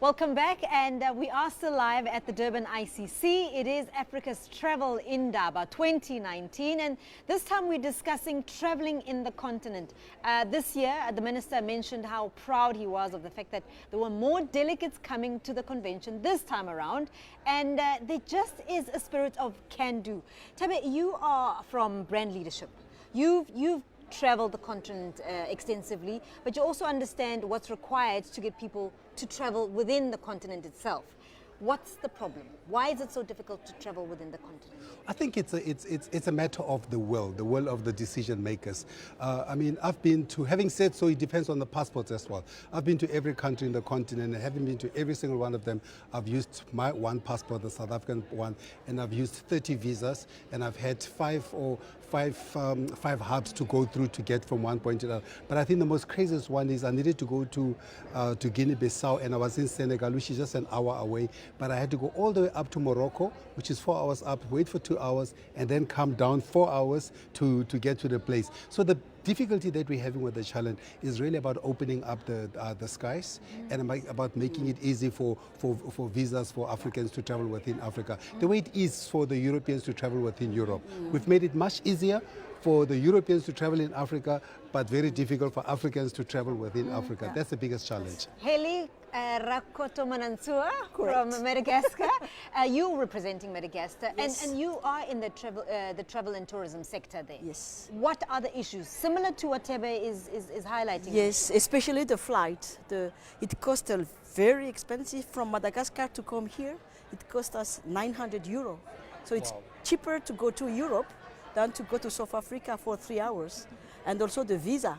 Welcome back, and we are still live at the Durban ICC. It is Africa's Travel Indaba 2019, and this time we're discussing traveling in the continent. This year, the minister mentioned how proud he was of the fact that there were more delegates coming to the convention this time around, and there just is a spirit of can-do. Thebe, you are from brand leadership. You've traveled the continent extensively, but you also understand what's required to get people to travel within the continent itself. What's the problem? Why is it so difficult to travel within the continent? I think it's a matter of the will of the decision makers. I mean, I've been to, having said so, it depends on the passports as well. I've been to every country in the continent, and having been to every single one of them, I've used my one passport, the South African one, and I've used 30 visas, and I've had five hubs to go through to get from one point to another. But I think the most craziest one is I needed to go to Guinea-Bissau, and I was in Senegal, which is just an hour away. But I had to go all the way up to Morocco, which is 4 hours up, wait for 2 hours, and then come down 4 hours to get to the place. So the difficulty that we're having with the challenge is really about opening up the skies and about making it easy for visas for Africans to travel within Africa. The way it is for the Europeans to travel within Europe. We've made it much easier for the Europeans to travel in Africa, but very difficult for Africans to travel within Africa. That's the biggest challenge. Hely, Rakotomanantsoa from Madagascar. You're representing Madagascar, yes. and you are in the travel and tourism sector there. Yes. What are the issues similar to what Thebe is highlighting? Yes, especially the flight. It costs very expensive from Madagascar to come here. It cost us €900. So it's cheaper to go to Europe than to go to South Africa for 3 hours. And also the visa.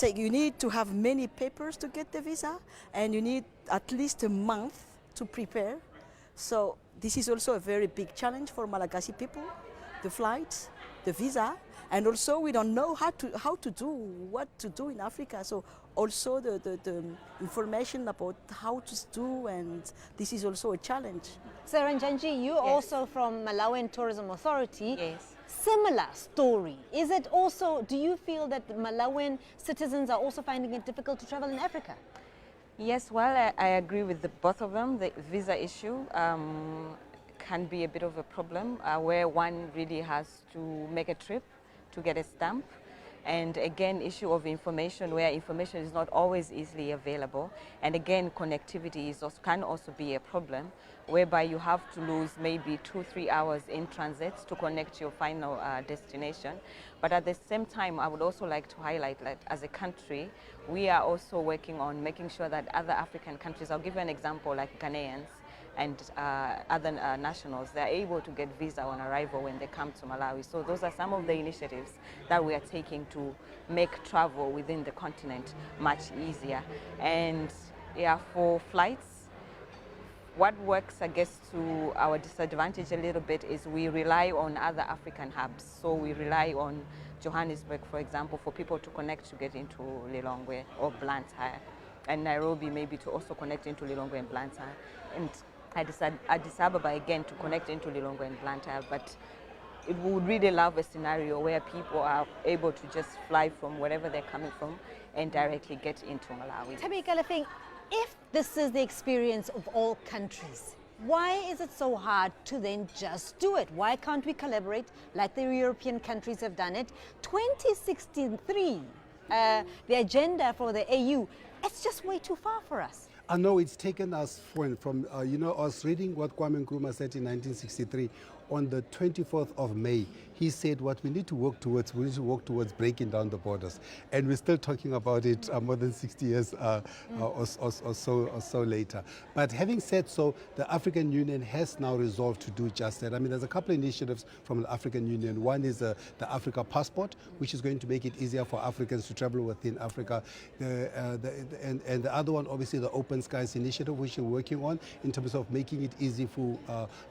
You need to have many papers to get the visa, and you need at least a month to prepare. So this is also a very big challenge for Malagasy people, the flights, the visa, and also we don't know what to do in Africa. So also the information about how to do, and this is also a challenge. So Njanji, you're also from Malawian Tourism Authority. Yes. Similar story. Is it also, do you feel that Malawian citizens are also finding it difficult to travel in Africa? Yes, well, I agree with both of them. The visa issue can be a bit of a problem where one really has to make a trip to get a stamp. And again, issue of information, where information is not always easily available. And again, connectivity can also be a problem, whereby you have to lose maybe 2-3 hours in transit to connect your final destination. But at the same time, I would also like to highlight that as a country, we are also working on making sure that other African countries, I'll give you an example, like Ghanaians and other nationals, they're able to get visa on arrival when they come to Malawi. So those are some of the initiatives that we are taking to make travel within the continent much easier. And yeah, for flights, what works, I guess, to our disadvantage a little bit is we rely on other African hubs. So we rely on Johannesburg, for example, for people to connect to get into Lilongwe or Blantyre, and Nairobi maybe to also connect into Lilongwe and Blantyre, and Addis Ababa again to connect into Lilongwe and Blantyre. But it would really love a scenario where people are able to just fly from wherever they're coming from and directly get into Malawi. Thebe Ikalafeng, if this is the experience of all countries, why is it so hard to then just do it? Why can't we collaborate like the European countries have done it? 2063, the agenda for the AU, it's just way too far for us. I know it's taken us from I was reading what Kwame Nkrumah said in 1963. On the 24th of May, he said what we need to work towards breaking down the borders. And we're still talking about it more than 60 years or so later. But having said so, the African Union has now resolved to do just that. I mean, there's a couple of initiatives from the African Union. One is the Africa Passport, which is going to make it easier for Africans to travel within Africa. And the other one, obviously, the Open Skies Initiative, which we're working on in terms of making it easy for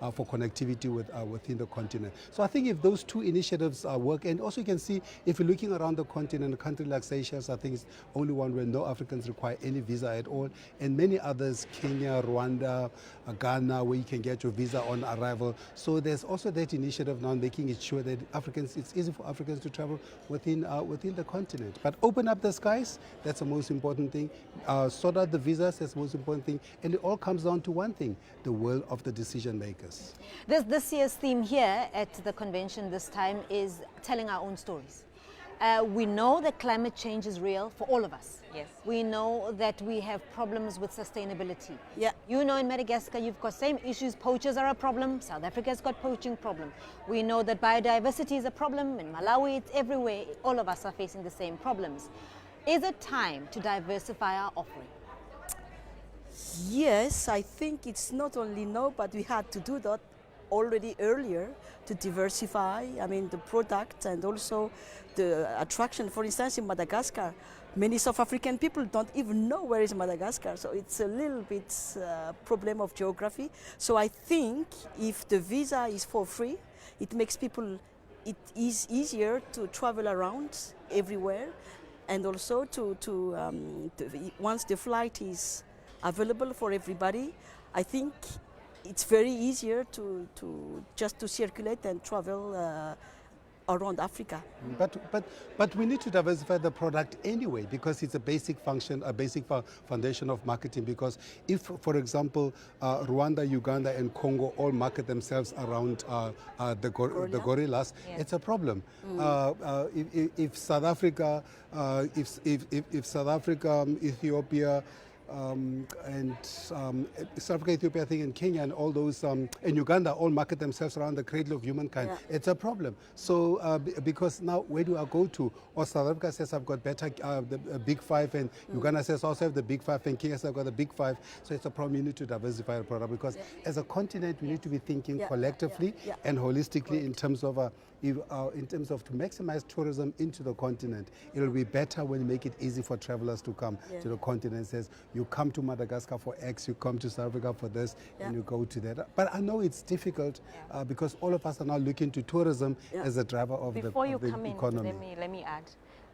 connectivity within the continent. So I think if those two two initiatives work. And also you can see, if you're looking around the continent, a country like Seychelles, I think it's only one where no Africans require any visa at all. And many others, Kenya, Rwanda, Ghana, where you can get your visa on arrival. So there's also that initiative now making it sure that it's easy for Africans to travel within the continent. But open up the skies, that's the most important thing. Sort out the visas, that's the most important thing. And it all comes down to one thing, the will of the decision makers. This year's theme here at the convention this time is telling our own stories. We know that climate change is real for all of us. Yes. We know that we have problems with sustainability. Yeah. You know, in Madagascar, you've got same issues. Poachers are a problem. South Africa's got poaching problem. We know that biodiversity is a problem. In Malawi, it's everywhere. All of us are facing the same problems. Is it time to diversify our offering? Yes, I think it's not only now, but we had to do that already earlier to diversify, I mean, the product and also the attraction. For instance, in Madagascar, many South African people don't even know where is Madagascar, so it's a little bit problem of geography. So I think if the visa is for free, it makes people, it is easier to travel around everywhere, and also once the flight is available for everybody, I think it's very easier to just to circulate and travel around Africa. But we need to diversify the product anyway, because it's a basic function, a basic foundation of marketing. Because if, for example, Rwanda, Uganda, and Congo all market themselves around the gorillas, Yeah. it's a problem. If South Africa, if South Africa, Ethiopia, and South Africa, Ethiopia, I think, and Kenya, and all those, and Uganda all market themselves around the cradle of humankind. Yeah. It's a problem. So because now, where do I go to? Or South Africa says I've got better, the big five, and Uganda says also have the big five, and Kenya says I've got the big five. So it's a problem. You need to diversify the product, because as a continent, we need to be thinking collectively and holistically in terms of to maximize tourism into the continent. It will be better when you make it easy for travelers to come to the continent. Says you come to Madagascar for X, you come to South Africa for this, and you go to that. But I know it's difficult because all of us are now looking to tourism as a driver of Before you the come economy. in, let me add.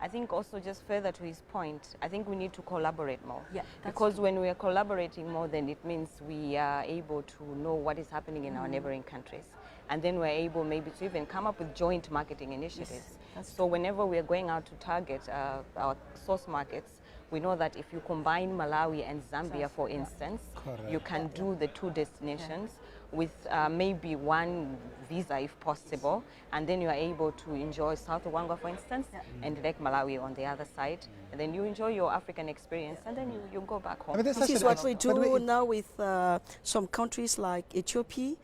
I think also, just further to his point, I think we need to collaborate more. Yeah, because when we are collaborating more, then it means we are able to know what is happening in our neighboring countries. And then we're able maybe to even come up with joint marketing initiatives. So whenever we're going out to target our source markets, we know that if you combine Malawi and Zambia, for instance, you can do the two destinations with maybe one visa if possible, and then you are able to enjoy South Wanga, for instance, and Lake Malawi on the other side, and then you enjoy your African experience, and then you go back home. This is what we do now with some countries like Ethiopia,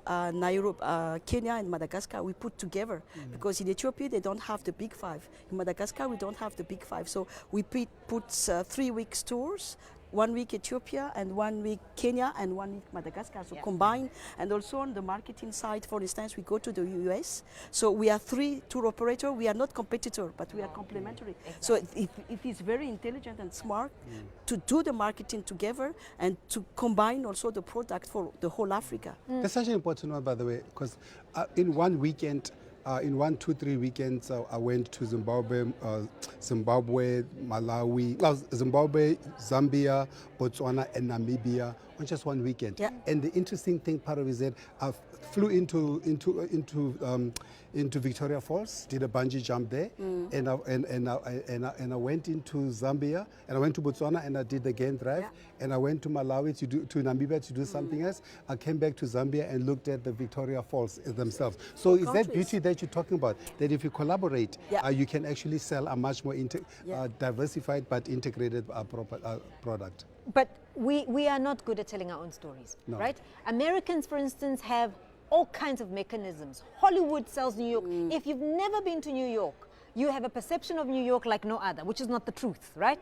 Nairobi, Kenya and Madagascar. We put together because in Ethiopia they don't have the big five. In Madagascar we don't have the big five, so we put 3 weeks tours. 1 week Ethiopia and 1 week Kenya and 1 week Madagascar. So combine, and also on the marketing side, for instance, we go to the US. So we are 3 tour operators. We are not competitor, but we are complementary. Exactly. So it is very intelligent and smart to do the marketing together and to combine also the product for the whole Africa. That's such an important one, by the way, because in one weekend, in 1, 2, 3 weekends, I went to Zimbabwe, Malawi, Zimbabwe, Zambia, Botswana, and Namibia on just one weekend. Yeah. And the interesting thing, part of it is that I flew into Victoria Falls, did a bungee jump there, and I went into Zambia, and I went to Botswana, and I did the game drive, and I went to Malawi to Namibia to do something else. I came back to Zambia and looked at the Victoria Falls themselves. So is that beauty that you're talking about? That if you collaborate, you can actually sell a much more diversified but integrated product. But we are not good at telling our own stories, right? Americans, for instance, have all kinds of mechanisms. Hollywood sells New York. If you've never been to New York, you have a perception of New York like no other, which is not the truth, right?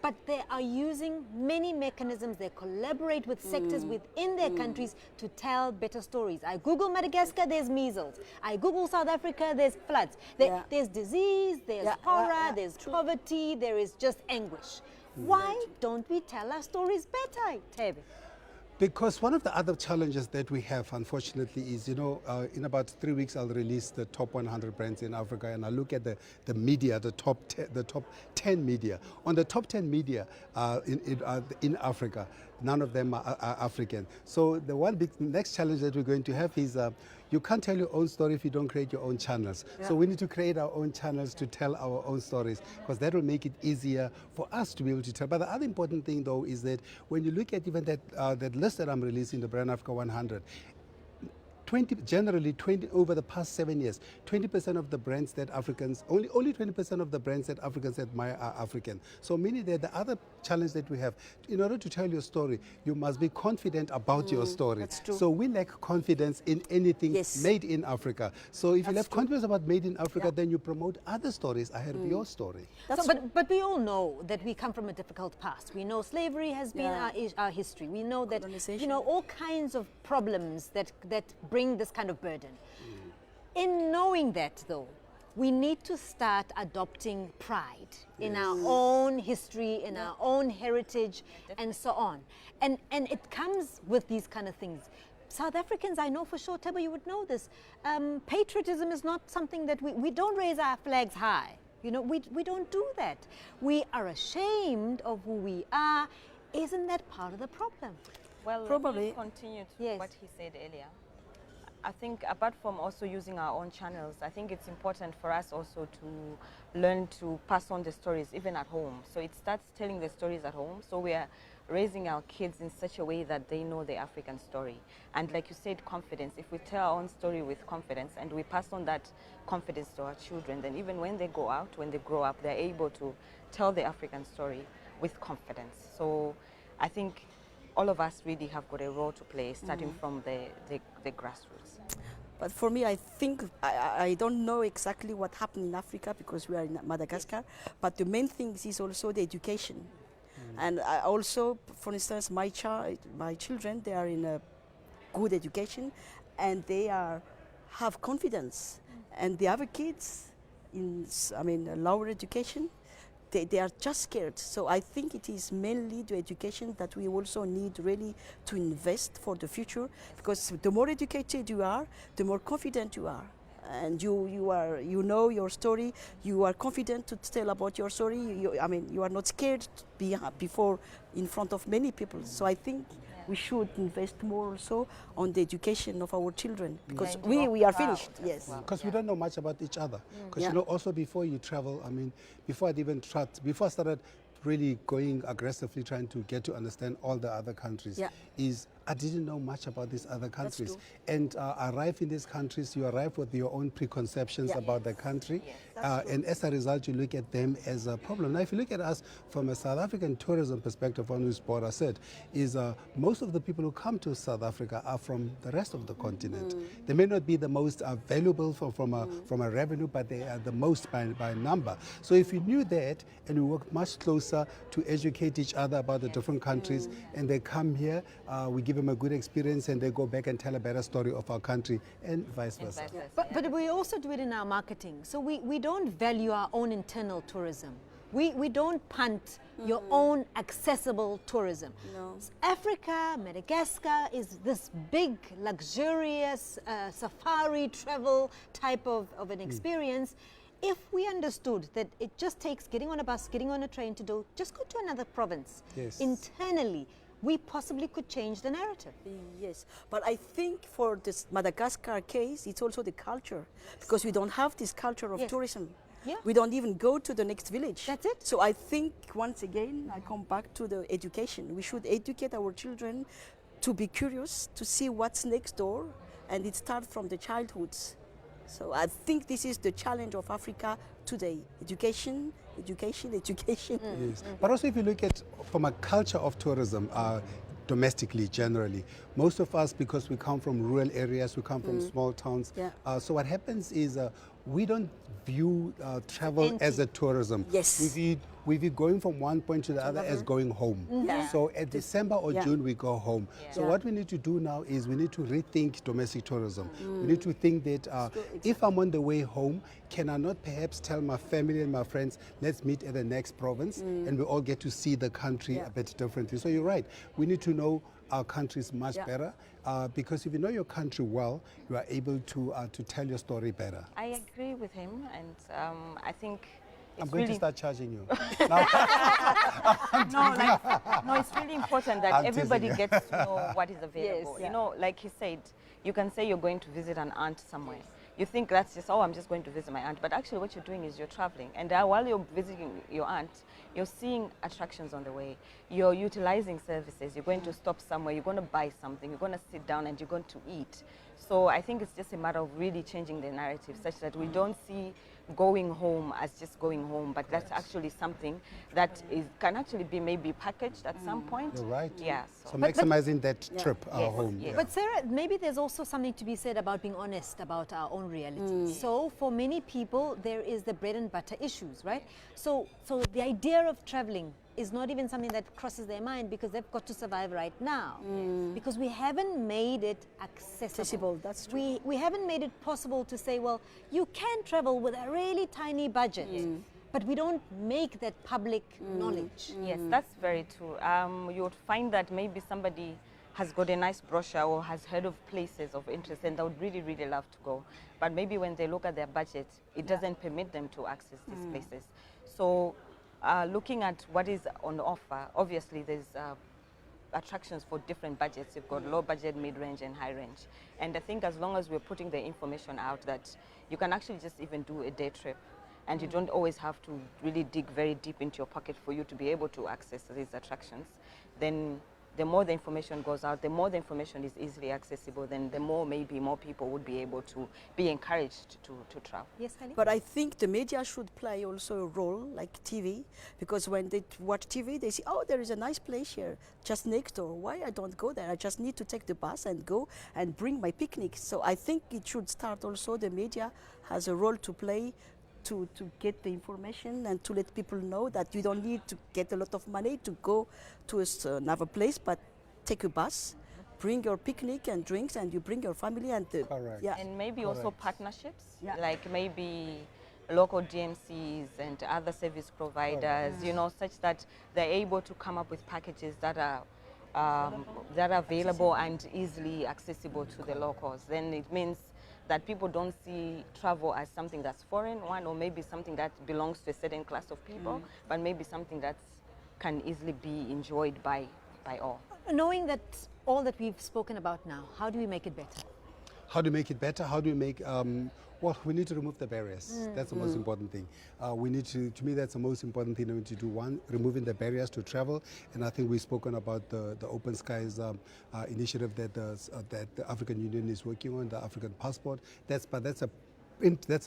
But they are using many mechanisms. They collaborate with sectors within their countries to tell better stories. I Google Madagascar, there's measles. I Google South Africa, there's floods. There's disease, there's horror, there's poverty, there is just anguish. Why don't we tell our stories better, Thebe? Because one of the other challenges that we have, unfortunately, is, in about 3 weeks, I'll release the top 100 brands in Africa, and I look at the media, the top 10 media. On the top 10 media in Africa, none of them are African. So the one big next challenge that we're going to have is you can't tell your own story if you don't create your own channels. Yeah. So we need to create our own channels to tell our own stories, because that will make it easier for us to be able to tell. But the other important thing, though, is that when you look at even that list that I'm releasing, the Brand Africa 100, generally over the past 7 years, 20% of the brands that Africans, only 20% of the brands that Africans admire are African. So meaning that the other challenge that we have, in order to tell your story, you must be confident about your story. That's true. So we lack confidence in anything made in Africa. So if you have confidence about made in Africa, then you promote other stories ahead of your story. But we all know that we come from a difficult past. We know slavery has been our history. We know that, all kinds of problems that bring this kind of burden. In knowing that, though, we need to start adopting pride in our own history, in our own heritage, and so on. And it comes with these kind of things. South Africans, I know for sure, Thebe, you would know this, patriotism is not something that we don't raise our flags high. We don't do that. We are ashamed of who we are. Isn't that part of the problem? Well, probably. Continue to what he said earlier. I think apart from also using our own channels, I think it's important for us also to learn to pass on the stories even at home. So it starts telling the stories at home. So we are raising our kids in such a way that they know the African story. And like you said, confidence. If we tell our own story with confidence and we pass on that confidence to our children, then even when they go out, when they grow up, they're able to tell the African story with confidence. So I think all of us really have got a role to play, starting from the grassroots. But for me, I think, I don't know exactly what happened in Africa because we are in Madagascar, but the main thing is also the education. And I also, for instance, my children, they are in a good education and they have confidence. And the other kids in, lower education, they are just scared. So I think it is mainly the education that we also need really to invest for the future, because the more educated you are, the more confident you are. And you know your story, you are confident to tell about your story, you are not scared to be before in front of many people. So I think we should invest more also on the education of our children, because we are finished. Yes, because we don't know much about each other. Because also before you travel, before I started really going aggressively trying to get to understand all the other countries, I didn't know much about these other countries. And arrive in these countries, you arrive with your own preconceptions about the country. And as a result, you look at them as a problem. Now, if you look at us from a South African tourism perspective, on whose board I said, is most of the people who come to South Africa are from the rest of the continent. They may not be the most valuable from a revenue, but they are the most by number. So if you knew that, and we work much closer to educate each other about the different countries, and they come here, we give them a good experience, and they go back and tell a better story of our country, and vice versa. But we also do it in our marketing. So we don't value our own internal tourism. We don't punt your own accessible tourism. No. Africa, Madagascar is this big, luxurious safari travel type of an experience. If we understood that it just takes getting on a bus, getting on a train to just go to another province internally, we possibly could change the narrative. Yes, but I think for this Madagascar case, it's also the culture, because we don't have this culture of tourism. Yeah. We don't even go to the next village. That's it. So I think, once again, I come back to the education. We should educate our children to be curious, to see what's next door, and it starts from the childhoods. So I think this is the challenge of Africa today. Education, education, education. Yes. But also if you look at from a culture of tourism, domestically, generally, most of us, because we come from rural areas, we come from small towns, so what happens is we don't view travel as a tourism. Yes. We view going from one point to the other as going home. So at December or June, we go home. So what we need to do now is we need to rethink domestic tourism. We need to think that if I'm on the way home, can I not perhaps tell my family and my friends, let's meet at the next province, and we all get to see the country a bit differently. So you're right. We need to know our countries much Yeah. better, because if you know your country well, you are able to tell your story better. I agree with him, and I think I'm it's going really to start charging you. Now, no, it's really important that I'm teasing everybody you. gets to know what is available. Yes. You know, like he said, you can say you're going to visit an aunt somewhere. You think that's just, oh, I'm just going to visit my aunt. But actually what you're doing is you're traveling. And while you're visiting your aunt, you're seeing attractions on the way. You're utilizing services. You're going to stop somewhere. You're going to buy something. You're going to sit down and you're going to eat. So I think it's just a matter of really changing the narrative such that we don't see going home as just going home, but that's actually something that can actually be maybe packaged at some point. You're right. Yeah. So maximizing that trip Yes, home. yes. Yeah. But Sarah, maybe there's also something to be said about being honest about our own reality. So for many people, there is the bread and butter issues, right? So the idea of traveling is not even something that crosses their mind because they've got to survive right now. Because we haven't made it accessible. That's true. We haven't made it possible to say, well, you can travel with a really tiny budget. But we don't make that public knowledge. Yes, that's very true. You would find that maybe somebody has got a nice brochure or has heard of places of interest and they would really, really love to go. But maybe when they look at their budget, it doesn't permit them to access these places. So looking at what is on offer, obviously there's attractions for different budgets. You've got low budget, mid-range and high range. And I think as long as we're putting the information out that you can actually just even do a day trip and you don't always have to really dig very deep into your pocket for you to be able to access these attractions, then the more the information goes out, the more the information is easily accessible, then the more maybe more people would be able to be encouraged to travel. Yes, Hely? But I think the media should play also a role, like TV, because when they watch TV, they see, oh, there is a nice place here, just next door. Why I don't go there? I just need to take the bus and go and bring my picnic. So I think it should start also, the media has a role to play to get the information and to let people know that you don't need to get a lot of money to go to another place, but take a bus, bring your picnic and drinks, and you bring your family and Correct. yeah. And maybe also partnerships, Yeah. like maybe local DMCs and other service providers, you know, such that they're able to come up with packages that are available and easily accessible to the locals. Then it means that people don't see travel as something that's foreign, or maybe something that belongs to a certain class of people, but maybe something that can easily be enjoyed by all. Knowing that all that we've spoken about now, how do we make it better? How do we make it better? How do we make, well, we need to remove the barriers. That's the most important thing. We need to me, that's the most important thing we need to do. One, removing the barriers to travel. And I think we've spoken about the Open Skies initiative that the African Union is working on, the African passport. That's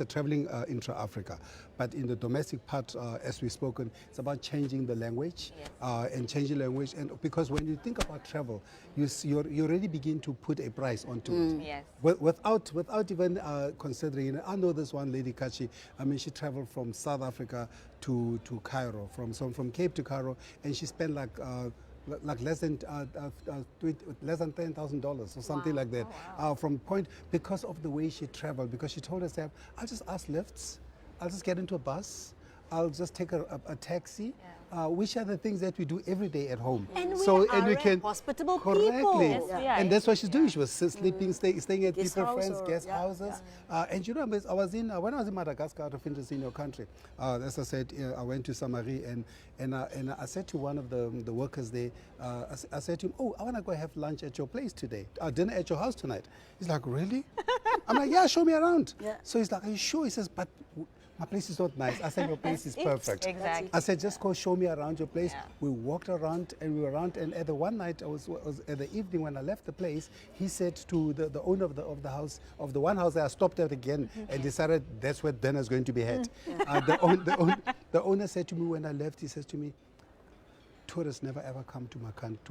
a traveling intra-Africa. But in the domestic part, as we've spoken, it's about changing the language and changing language. And because when you think about travel, you already begin to put a price onto it. Yes. Without even considering, I know this one lady, Kachi, I mean, she traveled from South Africa to Cairo, from Cape to Cairo, and she spent like less than $10,000 or something like that. Because of the way she traveled, because she told herself, I'll just ask lifts, I'll just get into a bus, I'll just take a taxi, which are the things that we do every day at home. And we are hospitable people. Correctly. Yes, we are. And that's what she's doing. She was sleeping, staying at Guest people's house friends' or- guest houses. And you know, when I was in Madagascar, out of interest in your country, as I said, I went to Samari and I said to one of the workers there, I said to him, oh, I want to go have lunch at your place today, dinner at your house tonight. He's like, really? I'm like, yeah, show me around. Yeah. So he's like, are you sure? He says, but my place is not nice. I said, your place is perfect. Exactly. I said, just go show me around your place. Yeah. We walked around and we were around. And at the one night, I was at the evening when I left the place, he said to the owner of the house, of the one house that I stopped at again and decided that's where dinner is going to be had. The owner said to me when I left, he says to me, tourists never ever come to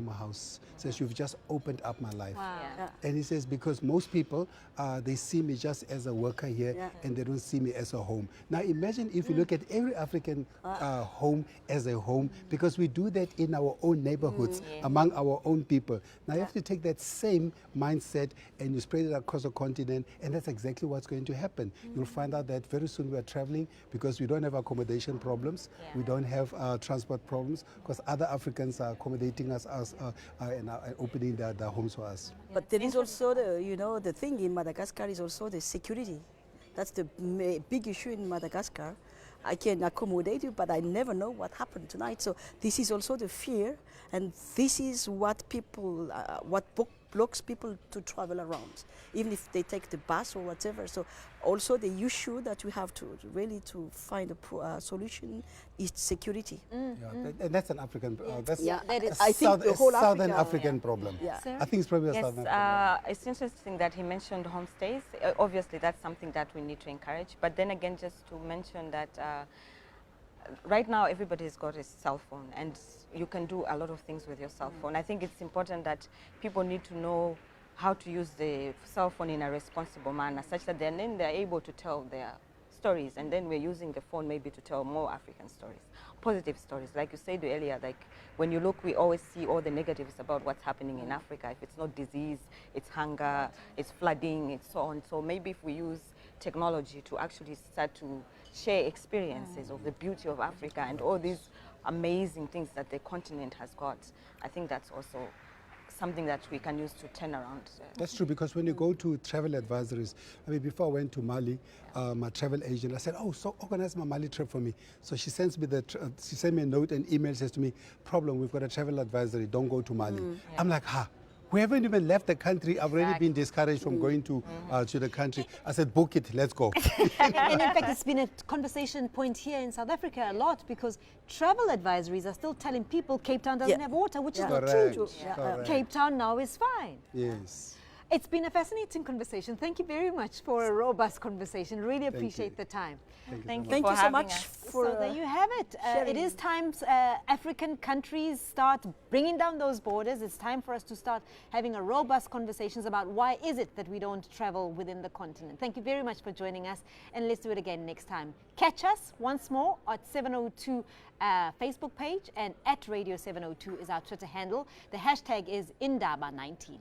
my house. Says, you've just opened up my life. Wow. Yeah. And he says, because most people, they see me just as a worker here and they don't see me as a home. Now imagine if you look at every African home as a home, because we do that in our own neighborhoods, among our own people. Now you have to take that same mindset and you spread it across the continent, and that's exactly what's going to happen. You'll find out that very soon we are traveling because we don't have accommodation problems, we don't have transport problems, because other Africans are accommodating us and opening their homes for us. But there is also the thing in Madagascar is also the security. That's the big issue in Madagascar. I can accommodate you, but I never know what happened tonight. So this is also the fear, and this is what people, blocks people to travel around, even if they take the bus or whatever. So also the issue that we have to really to find a solution is security. Yeah, and that's an African. That's that is. I think the whole Southern Africa, African problem. Yeah. I think it's probably a Yes, Southern African. it's interesting that he mentioned homestays. Obviously, that's something that we need to encourage. But then again, just to mention that right now everybody's got a cell phone, and you can do a lot of things with your cell phone. I think it's important that people need to know how to use the cell phone in a responsible manner, such that then they're able to tell their stories, and then we're using the phone maybe to tell more African stories, positive stories. Like you said earlier, like when you look, we always see all the negatives about what's happening in Africa. If it's not disease, it's hunger, it's flooding, it's so on. So maybe if we use technology to actually start to share experiences of the beauty of Africa and all these amazing things that the continent has got, I think that's also something that we can use to turn around. That's true, because when you go to travel advisories, I mean, before I went to Mali, my travel agent, I said, oh, so organize my Mali trip for me. So she sends me she sent me a note and email, says to me, problem, we've got a travel advisory, don't go to Mali. I'm like, we haven't even left the country. I've already been discouraged from going to the country. I said, book it, let's go. And in fact, it's been a conversation point here in South Africa a lot, because travel advisories are still telling people Cape Town doesn't have water, which is not true. Correct. Cape Town now is fine. Yes. It's been a fascinating conversation. Thank you very much for a robust conversation. Really appreciate the time. Thank you Thank for you so having much us. for So there you have it. It is time African countries start bringing down those borders. It's time for us to start having a robust conversations about why is it that we don't travel within the continent. Thank you very much for joining us, and let's do it again next time. Catch us once more at 702 Facebook page, and at Radio 702 is our Twitter handle. The hashtag is Indaba19.